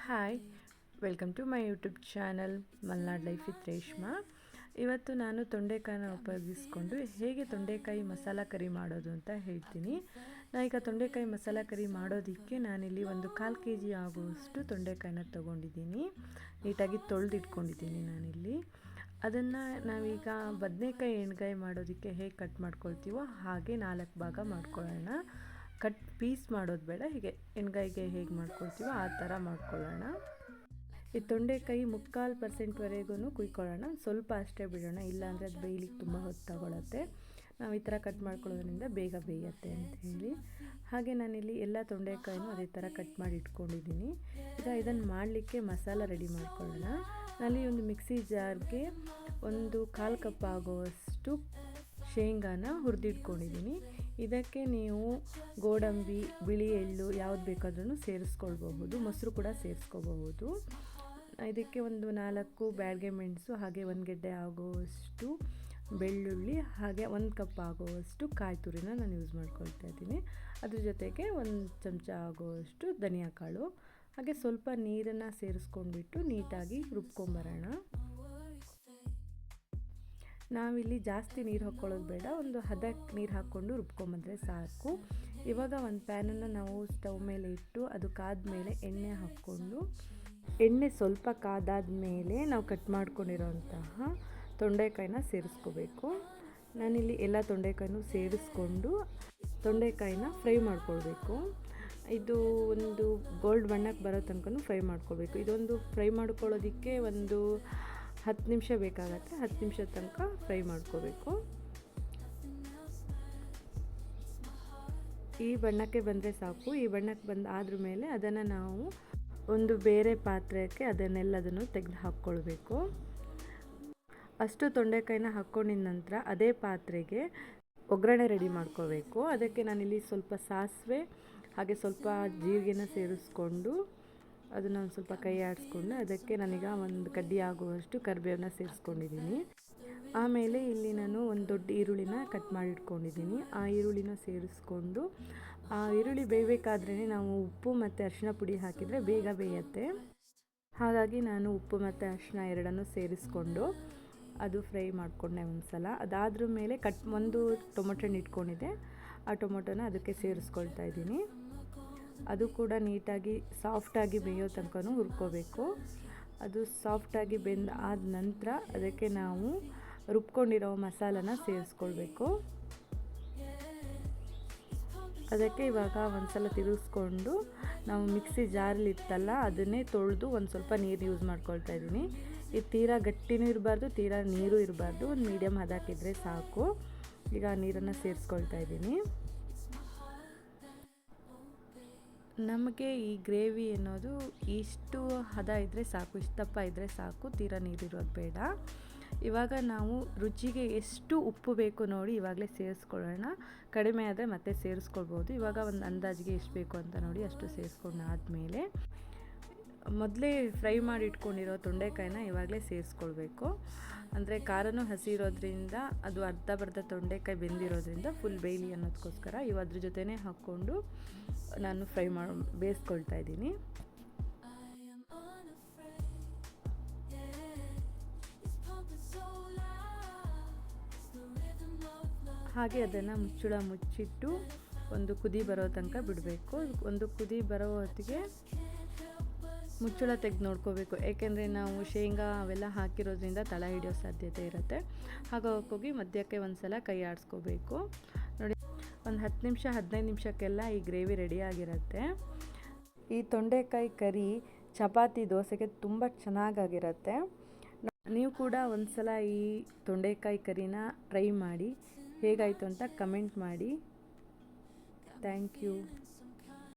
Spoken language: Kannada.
Hi, welcome to my YouTube channel Malnad life with Reshma. ಇವತ್ತು ನಾನು ತೊಂಡೆಕಾಯಿನ ಉಪಯೋಗಿಸ್ಕೊಂಡು ಹೇಗೆ ತೊಂಡೆಕಾಯಿ ಮಸಾಲ ಕರಿ ಮಾಡೋದು ಅಂತ ಹೇಳ್ತೀನಿ. ನಾನೀಗ ತೊಂಡೆಕಾಯಿ ಮಸಾಲ ಕರಿ ಮಾಡೋದಕ್ಕೆ ನಾನಿಲ್ಲಿ ಒಂದು 1/4 kg ಆಗುವಷ್ಟು ತೊಂಡೆಕಾಯಿನ ತೊಗೊಂಡಿದ್ದೀನಿ. ನೀಟಾಗಿ ತೊಳೆದಿಟ್ಕೊಂಡಿದ್ದೀನಿ ನಾನಿಲ್ಲಿ. ಅದನ್ನು ನಾವೀಗ ಬದನೆಕಾಯಿ ಎಣ್ಗಾಯಿ ಮಾಡೋದಕ್ಕೆ ಹೇಗೆ ಕಟ್ ಮಾಡ್ಕೊಳ್ತೀವೋ ಹಾಗೆ 4 ಭಾಗ ಮಾಡ್ಕೊಳ್ಳೋಣ. ಕಟ್ ಪೀಸ್ ಮಾಡೋದು ಬೇಡ, ಹೀಗೆ ಎಣ್ಗಾಯಿಗೆ ಹೇಗೆ ಮಾಡ್ಕೊಳ್ತೀವೋ ಆ ಥರ ಮಾಡ್ಕೊಳ್ಳೋಣ. ಈ ತೊಂಡೆಕಾಯಿ 3/4% ಕುಯ್ಕೊಳ್ಳೋಣ. ಸ್ವಲ್ಪ ಅಷ್ಟೇ ಬಿಡೋಣ, ಇಲ್ಲಾಂದರೆ ಅದು ಬೇಯಲಿಕ್ಕೆ ತುಂಬ ಹೊತ್ತು ತಗೊಳುತ್ತೆ. ನಾವು ಈ ಥರ ಕಟ್ ಮಾಡ್ಕೊಳ್ಳೋದ್ರಿಂದ ಬೇಗ ಬೇಯುತ್ತೆ ಅಂತ ಹೇಳಿ. ಹಾಗೆ ನಾನಿಲ್ಲಿ ಎಲ್ಲ ತೊಂಡೆಕಾಯಿನೂ ಅದೇ ಥರ ಕಟ್ ಮಾಡಿ ಇಟ್ಕೊಂಡಿದ್ದೀನಿ. ಈಗ ಇದನ್ನು ಮಾಡಲಿಕ್ಕೆ ಮಸಾಲ ರೆಡಿ ಮಾಡ್ಕೊಳ್ಳೋಣ. ನಾನಲ್ಲಿ ಒಂದು ಮಿಕ್ಸಿ ಜಾರ್ಗೆ ಒಂದು 1/4 ಕಪ್ ಆಗುವಷ್ಟು ಶೇಂಗಾನ ಹುರಿದಿಟ್ಕೊಂಡಿದ್ದೀನಿ. ಇದಕ್ಕೆ ನೀವು ಗೋಡಂಬಿ, ಬಿಳಿ ಎಳ್ಳು ಯಾವ್ದು ಬೇಕಾದ್ರೂ ಸೇರಿಸ್ಕೊಳ್ಬಹುದು, ಮೊಸರು ಕೂಡ ಸೇರಿಸ್ಕೋಬಹುದು. ಇದಕ್ಕೆ ಒಂದು 4 ಬ್ಯಾಡಗೆ ಮೆಣಸು, ಹಾಗೆ 1 ಗೆಡ್ಡೆ ಆಗುವಷ್ಟು ಬೆಳ್ಳುಳ್ಳಿ, ಹಾಗೆ 1 ಕಪ್ ಆಗುವಷ್ಟು ಕಾಯಿ ತುರಿನ ನಾನು ಯೂಸ್ ಮಾಡ್ಕೊಳ್ತಾ ಇದ್ದೀನಿ. ಅದ್ರ ಜೊತೆಗೆ 1 ಚಮಚ ಆಗುವಷ್ಟು ಧನಿಯಾ ಕಾಳು, ಹಾಗೆ ಸ್ವಲ್ಪ ನೀರನ್ನು ಸೇರಿಸ್ಕೊಂಡ್ಬಿಟ್ಟು ನೀಟಾಗಿ ರುಬ್ಕೊಂಬರೋಣ. ನಾವಿಲ್ಲಿ ಜಾಸ್ತಿ ನೀರು ಹಾಕ್ಕೊಳ್ಳೋದು ಬೇಡ, ಒಂದು ಹದಕ್ಕೆ ನೀರು ಹಾಕ್ಕೊಂಡು ರುಬ್ಕೊಂಬಂದರೆ ಸಾಕು. ಇವಾಗ ಒಂದು ಪ್ಯಾನನ್ನು ನಾವು ಸ್ಟವ್ ಮೇಲೆ ಇಟ್ಟು ಅದು ಕಾದ್ಮೇಲೆ ಎಣ್ಣೆ ಹಾಕ್ಕೊಂಡು, ಎಣ್ಣೆ ಸ್ವಲ್ಪ ಕಾದಾದ ಮೇಲೆ ನಾವು ಕಟ್ ಮಾಡ್ಕೊಂಡಿರೋಂತಹ ತೊಂಡೆಕಾಯಿನ ಸೇರಿಸ್ಕೋಬೇಕು. ನಾನಿಲ್ಲಿ ಎಲ್ಲ ತೊಂಡೆಕಾಯಿನೂ ಸೇರಿಸ್ಕೊಂಡು ತೊಂಡೆಕಾಯಿನ ಫ್ರೈ ಮಾಡ್ಕೊಳ್ಬೇಕು. ಇದು ಒಂದು ಗೋಲ್ಡ್ ಬಣ್ಣಕ್ಕೆ ಬರೋ ತನಕ ಫ್ರೈ ಮಾಡ್ಕೊಳ್ಬೇಕು. ಇದೊಂದು ಫ್ರೈ ಮಾಡ್ಕೊಳ್ಳೋದಕ್ಕೆ ಒಂದು 10 ನಿಮಿಷ ಬೇಕಾಗತ್ತೆ. 10 ನಿಮಿಷದ ತನಕ ಫ್ರೈ ಮಾಡ್ಕೋಬೇಕು. ಈ ಬಣ್ಣಕ್ಕೆ ಬಂದರೆ ಸಾಕು. ಈ ಬಣ್ಣಕ್ಕೆ ಆದ್ರ ಮೇಲೆ ಅದನ್ನು ನಾವು ಒಂದು ಬೇರೆ ಪಾತ್ರೆಗೆ ಅದನ್ನೆಲ್ಲದನ್ನು ತೆಗೆದು ಹಾಕ್ಕೊಳ್ಬೇಕು. ಅಷ್ಟು ತೊಂಡೆಕಾಯಿನ ಹಾಕ್ಕೊಂಡಿದ ನಂತರ ಅದೇ ಪಾತ್ರೆಗೆ ಒಗ್ಗರಣೆ ರೆಡಿ ಮಾಡ್ಕೋಬೇಕು. ಅದಕ್ಕೆ ನಾನಿಲ್ಲಿ ಸ್ವಲ್ಪ ಸಾಸಿವೆ ಹಾಗೆ ಸ್ವಲ್ಪ ಜೀರಿಗೆನ ಸೇರಿಸ್ಕೊಂಡು ಅದನ್ನು ಒಂದು ಸ್ವಲ್ಪ ಕೈ ಆಡಿಸ್ಕೊಂಡು ಅದಕ್ಕೆ ನಾನೀಗ ಒಂದು ಕಡ್ಡಿ ಆಗುವಷ್ಟು ಕರಿಬೇವನ್ನ ಸೇರಿಸ್ಕೊಂಡಿದ್ದೀನಿ. ಆಮೇಲೆ ಇಲ್ಲಿ ನಾನು ಒಂದು ದೊಡ್ಡ ಈರುಳ್ಳಿನ ಕಟ್ ಮಾಡಿ ಇಟ್ಕೊಂಡಿದ್ದೀನಿ. ಆ ಈರುಳ್ಳಿನ ಸೇರಿಸ್ಕೊಂಡು ಆ ಈರುಳ್ಳಿ ಬೇಯಬೇಕಾದ್ರೇ ನಾವು ಉಪ್ಪು ಮತ್ತು ಅರಿಶಿನ ಪುಡಿ ಹಾಕಿದರೆ ಬೇಗ ಬೇಯುತ್ತೆ. ಹಾಗಾಗಿ ನಾನು ಉಪ್ಪು ಮತ್ತು ಅರಿಶಿನ ಎರಡನ್ನೂ ಸೇರಿಸ್ಕೊಂಡು ಅದು ಫ್ರೈ ಮಾಡಿಕೊಂಡೆ ಒಂದು ಸಲ. ಅದಾದ್ರ ಮೇಲೆ ಒಂದು ಟೊಮೊಟೊ ಹಣ್ಣು ಇಟ್ಕೊಂಡಿದ್ದೆ, ಆ ಟೊಮೊಟೊನ ಅದಕ್ಕೆ ಸೇರಿಸ್ಕೊಳ್ತಾ ಇದ್ದೀನಿ. ಅದು ಕೂಡ ನೀಟಾಗಿ ಸಾಫ್ಟಾಗಿ ಬೇಯೋ ತನಕ ಹುರ್ಕೋಬೇಕು. ಅದು ಸಾಫ್ಟಾಗಿ ಆದ ನಂತರ ಅದಕ್ಕೆ ನಾವು ರುಬ್ಕೊಂಡಿರೋ ಮಸಾಲನ ಸೇರಿಸ್ಕೊಳ್ಬೇಕು. ಅದಕ್ಕೆ ಇವಾಗ ಒಂದು ಸಲ ತಿರುಗಿಸ್ಕೊಂಡು ನಾವು ಮಿಕ್ಸಿ ಜಾರಲ್ಲಿ ಇತ್ತಲ್ಲ ಅದನ್ನೇ ತೊಳೆದು ಒಂದು ಸ್ವಲ್ಪ ನೀರು ಯೂಸ್ ಮಾಡ್ಕೊಳ್ತಾ ಇದ್ದೀನಿ. ಇದು ತೀರಾ ಗಟ್ಟಿನೂ ಇರಬಾರ್ದು, ತೀರಾ ನೀರು ಇರಬಾರ್ದು, ಒಂದು ಮೀಡಿಯಮ್ ಹದಕ್ಕಿದ್ರೆ ಸಾಕು. ಈಗ ನೀರನ್ನು ಸೇರಿಸ್ಕೊಳ್ತಾ ಇದ್ದೀನಿ. ನಮಗೆ ಈ ಗ್ರೇವಿ ಅನ್ನೋದು ಇಷ್ಟು ಹದ ಇದ್ದರೆ ಸಾಕು, ಇಷ್ಟು ದಪ್ಪ ಇದ್ದರೆ ಸಾಕು, ತೀರಾ ನೀರಿರೋದು ಬೇಡ. ಇವಾಗ ನಾವು ರುಚಿಗೆ ಎಷ್ಟು ಉಪ್ಪು ಬೇಕು ನೋಡಿ ಇವಾಗಲೇ ಸೇರಿಸ್ಕೊಳ್ಳೋಣ. ಕಡಿಮೆ ಆದರೆ ಮತ್ತೆ ಸೇರಿಸ್ಕೊಳ್ಬೋದು. ಇವಾಗ ಒಂದು ಅಂದಾಜಿಗೆ ಎಷ್ಟು ಬೇಕು ಅಂತ ನೋಡಿ ಅಷ್ಟು ಸೇರಿಸ್ಕೊಂಡಾದ್ಮೇಲೆ ಮೊದಲೇ ಫ್ರೈ ಮಾಡಿ ಇಟ್ಕೊಂಡಿರೋ ತೊಂಡೆಕಾಯಿನ ಇವಾಗಲೇ ಸೇರಿಸ್ಕೊಳ್ಬೇಕು. ಅಂದರೆ ಖಾರನೂ ಹಸಿ ಇರೋದ್ರಿಂದ ಅದು ಅರ್ಧ ತೊಂಡೆಕಾಯಿ ಬೆಂದಿರೋದ್ರಿಂದ ಫುಲ್ ಬೇಯಲಿ ಅನ್ನೋದಕ್ಕೋಸ್ಕರ ಅದ್ರ ಜೊತೆನೇ ಹಾಕ್ಕೊಂಡು ನಾನು ಬೇಯಿಸ್ಕೊಳ್ತಾ ಇದ್ದೀನಿ. ಹಾಗೆ ಅದನ್ನು ಮುಚ್ಚಿಟ್ಟು ಒಂದು ಕುದಿ ಬರೋ ತನಕ ಬಿಡಬೇಕು. ಒಂದು ಕುದಿ ಬರೋ ಹೊತ್ತಿಗೆ ಮುಚ್ಚಳ ತೆಗೆದು ನೋಡ್ಕೋಬೇಕು, ಏಕೆಂದರೆ ನಾವು ಶೇಂಗಾ ಅವೆಲ್ಲ ಹಾಕಿರೋದ್ರಿಂದ ತಳ ಹಿಡಿಯೋ ಸಾಧ್ಯತೆ ಇರುತ್ತೆ. ಹಾಗಾಗಿ ಮಧ್ಯಕ್ಕೆ ಒಂದು ಸಲ ಕೈ ಆಡಿಸ್ಕೋಬೇಕು. ನೋಡಿ, ಒಂದು 10 ನಿಮಿಷ 15 ನಿಮಿಷಕ್ಕೆಲ್ಲ ಈ ಗ್ರೇವಿ ರೆಡಿಯಾಗಿರುತ್ತೆ. ಈ ತೊಂಡೆಕಾಯಿ ಕರಿ ಚಪಾತಿ, ದೋಸೆಗೆ ತುಂಬ ಚೆನ್ನಾಗಿರುತ್ತೆ. ನೀವು ಕೂಡ ಒಂದು ಸಲ ಈ ತೊಂಡೆಕಾಯಿ ಕರಿನ ಟ್ರೈ ಮಾಡಿ, ಹೇಗಾಯಿತು ಅಂತ ಕಮೆಂಟ್ ಮಾಡಿ. Thank you.